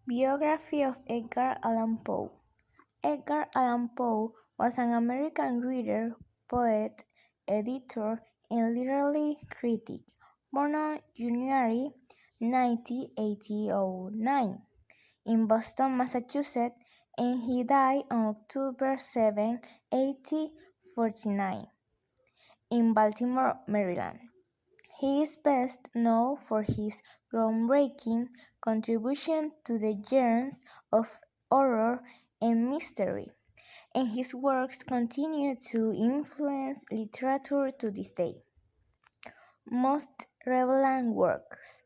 Biography of Edgar Allan Poe. Edgar Allan Poe was an American writer, poet, editor, and literary critic, born on January 19, 1809, in Boston, Massachusetts, and he died on October 7, 1849, in Baltimore, Maryland. He is best known for his groundbreaking contribution to the genres of horror and mystery, and his works continue to influence literature to this day. Most relevant works.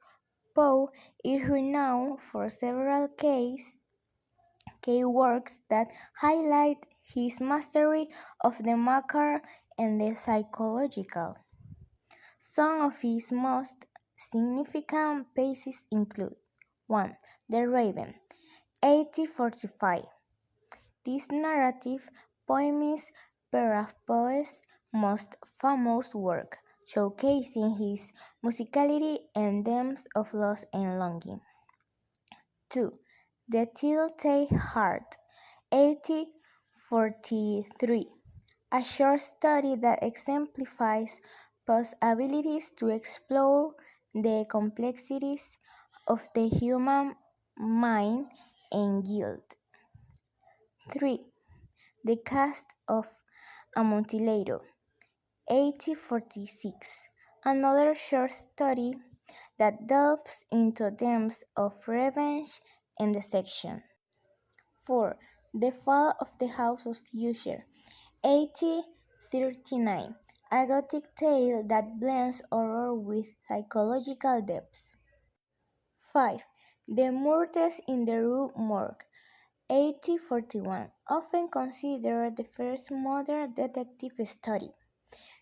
Poe is renowned for several key works that highlight his mastery of the macabre and the psychological. Some of his most significant pieces include 1. The Raven, 1845. This narrative poem is perhaps Poe's most famous work, showcasing his musicality and themes of loss and longing. 2. The Telltale Heart, 1843. A short story that exemplifies Poe's abilities to explore the complexities of the human mind and guilt. 3. The Cast of Amontillado, 1846. Another short story that delves into themes of revenge and deception. 4. The Fall of the House of Usher, 1839. A Gothic tale that blends horror with psychological depth. 5. The Murders in the Rue Morgue, 1841, often considered the first modern detective story.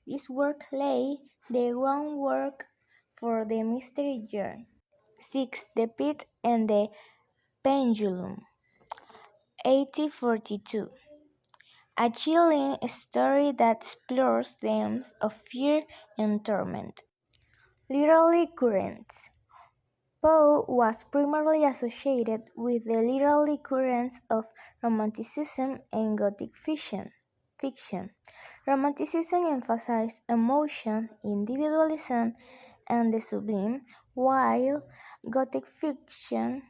This work laid the groundwork for the mystery genre. 6. The Pit and the Pendulum, 1842. A chilling story that explores themes of fear and torment. Literary currents. Poe was primarily associated with the literary currents of Romanticism and Gothic fiction. Romanticism emphasized emotion, individualism, and the sublime, while Gothic fiction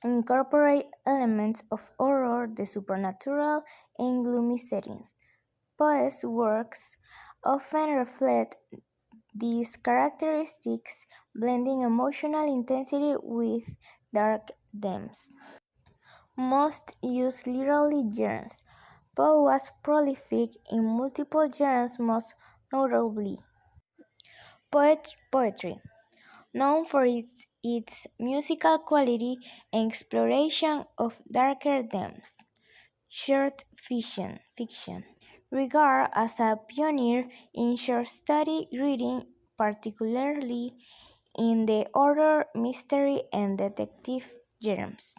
incorporated elements of horror, the supernatural, and gloomy settings. Poe's works often reflect these characteristics, blending emotional intensity with dark themes. Most used literary genres. Poe was prolific in multiple genres, most notably poetry, known for its musical quality and exploration of darker themes. Short fiction, regarded as a pioneer in short story writing, particularly in the horror, mystery, and detective genres.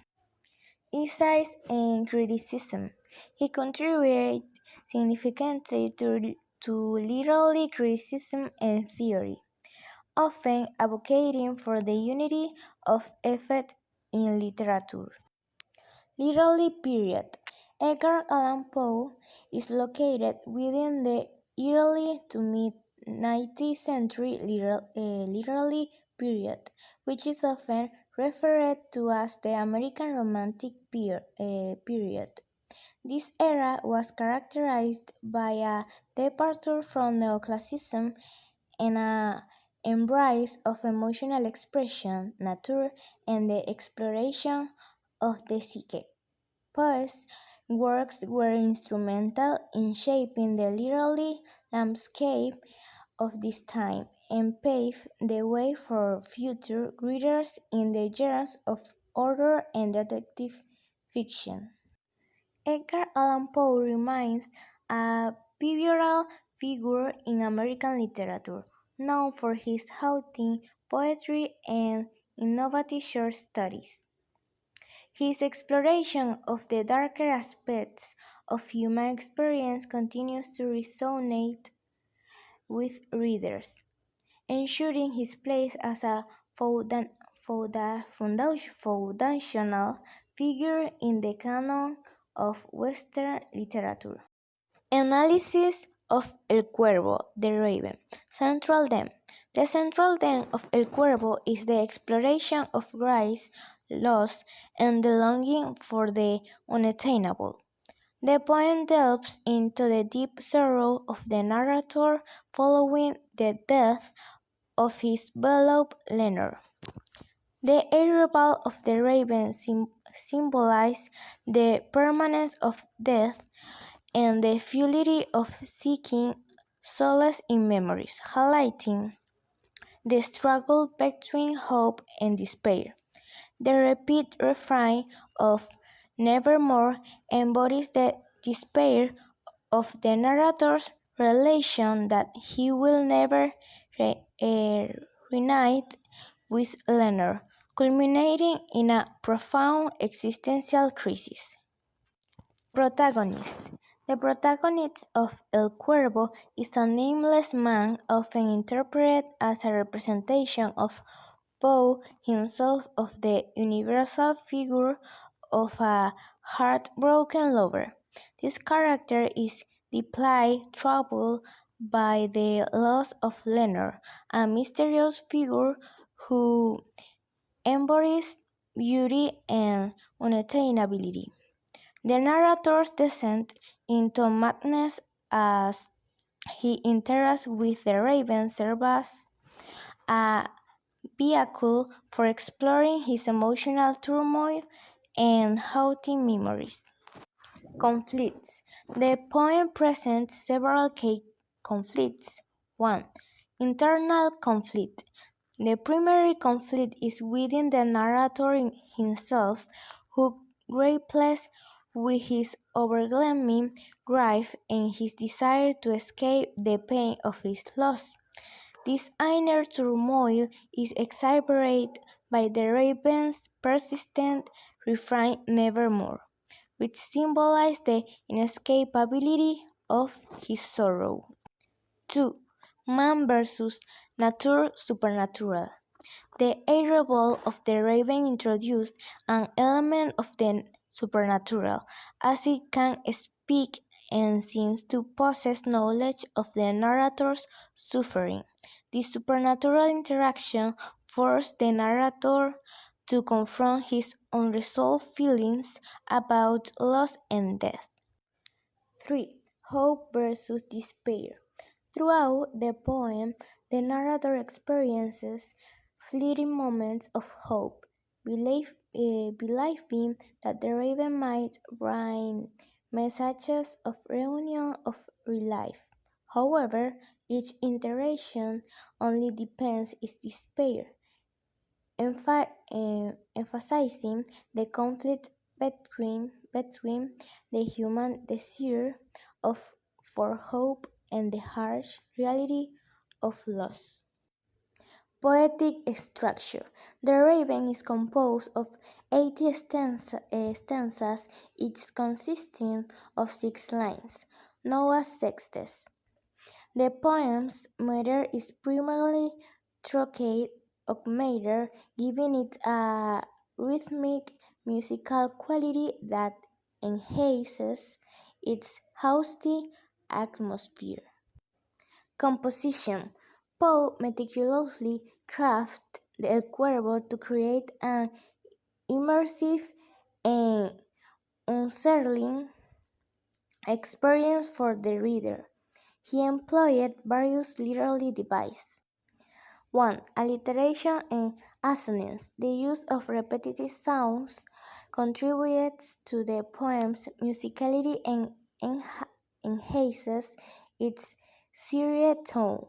Essays and criticism. He contributed significantly to literary criticism and theory, often advocating for the unity of effect in literature. Literary period. Edgar Allan Poe is located within the early to mid-19th century literary period, which is often referred to as the American Romantic period. This era was characterized by a departure from neoclassicism and an embrace of emotional expression, nature, and the exploration of the psyche. Poe's works were instrumental in shaping the literary landscape of this time and paved the way for future readers in the genres of horror and detective fiction. Edgar Allan Poe remains a pivotal figure in American literature, known for his haunting poetry and innovative short stories. His exploration of the darker aspects of human experience continues to resonate with readers, ensuring his place as a foundational figure in the canon of Western literature. Analysis of El Cuervo, the Raven. Central theme. The central theme of El Cuervo is the exploration of grace, loss, and the longing for the unattainable. The poem delves into the deep sorrow of the narrator following the death of his beloved Leonard. The arrival of the raven symbolizes the permanence of death and the futility of seeking solace in memories, highlighting the struggle between hope and despair. The repeat refrain of "Nevermore" embodies the despair of the narrator's relation that he will never reunite with Leonard, culminating in a profound existential crisis. Protagonist. The protagonist of El Cuervo is a nameless man, often interpreted as a representation of Poe himself of the universal figure of a heartbroken lover. This character is deeply troubled by the loss of Leonard, a mysterious figure who embodies beauty and unattainability. The narrator's descent into madness as he interacts with the raven serves as a vehicle for exploring his emotional turmoil and haunting memories. Conflicts. The poem presents several key conflicts. 1. Internal conflict. The primary conflict is within the narrator himself, who grapples with his overwhelming grief and his desire to escape the pain of his loss. This inner turmoil is exacerbated by the raven's persistent refrain "Nevermore", which symbolizes the inescapability of his sorrow. 2. Man versus nature supernatural. The arrival of the raven introduced an element of the supernatural, as it can speak and seems to possess knowledge of the narrator's suffering. This supernatural interaction forced the narrator to confront his unresolved feelings about loss and death. 3. Hope versus despair. Throughout the poem, the narrator experiences fleeting moments of hope, believing that the raven might bring messages of reunion of real life. However, each interaction only deepens its despair, emphasizing the conflict between the human desire for hope and the harsh reality of loss. Poetic structure. The Raven is composed of 80 stanzas, each consisting of 6 lines, known as sextetes. The poem's meter is primarily trocade meter, giving it a rhythmic musical quality that enhances its hausty atmosphere. Composition. Poe meticulously crafted El Cuervo to create an immersive and unsettling experience for the reader. He employed various literary devices. 1. Alliteration and assonance. The use of repetitive sounds contributes to the poem's musicality and enhances its serious tone.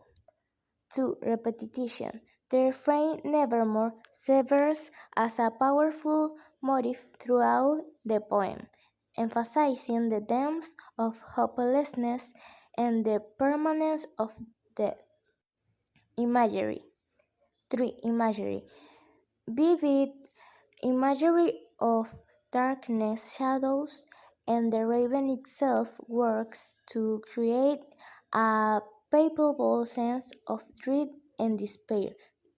2. Repetition. The refrain "Nevermore" serves as a powerful motif throughout the poem, emphasizing the depth of hopelessness and the permanence of death. Imagery. 3. Imagery. Vivid imagery of darkness, shadows, and the raven itself works to create a palpable sense of dread and despair.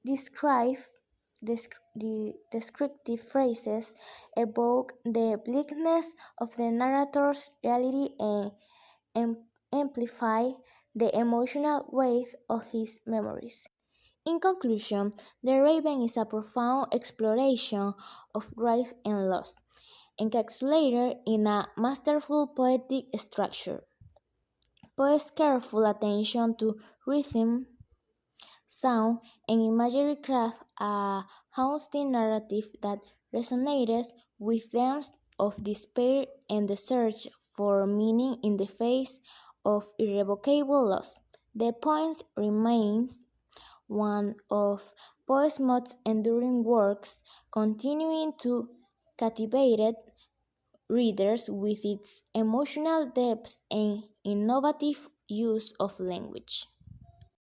Describe the descriptive phrases evoke the bleakness of the narrator's reality and amplify the emotional weight of his memories. In conclusion, The Raven is a profound exploration of grace and loss, encapsulated in a masterful poetic structure. Poe's careful attention to rhythm, sound, and imagery craft a haunting narrative that resonates with themes of despair and the search for meaning in the face of irrevocable loss. The poem remains one of Poe's most enduring works, continuing to captivate readers with its emotional depth and innovative use of language.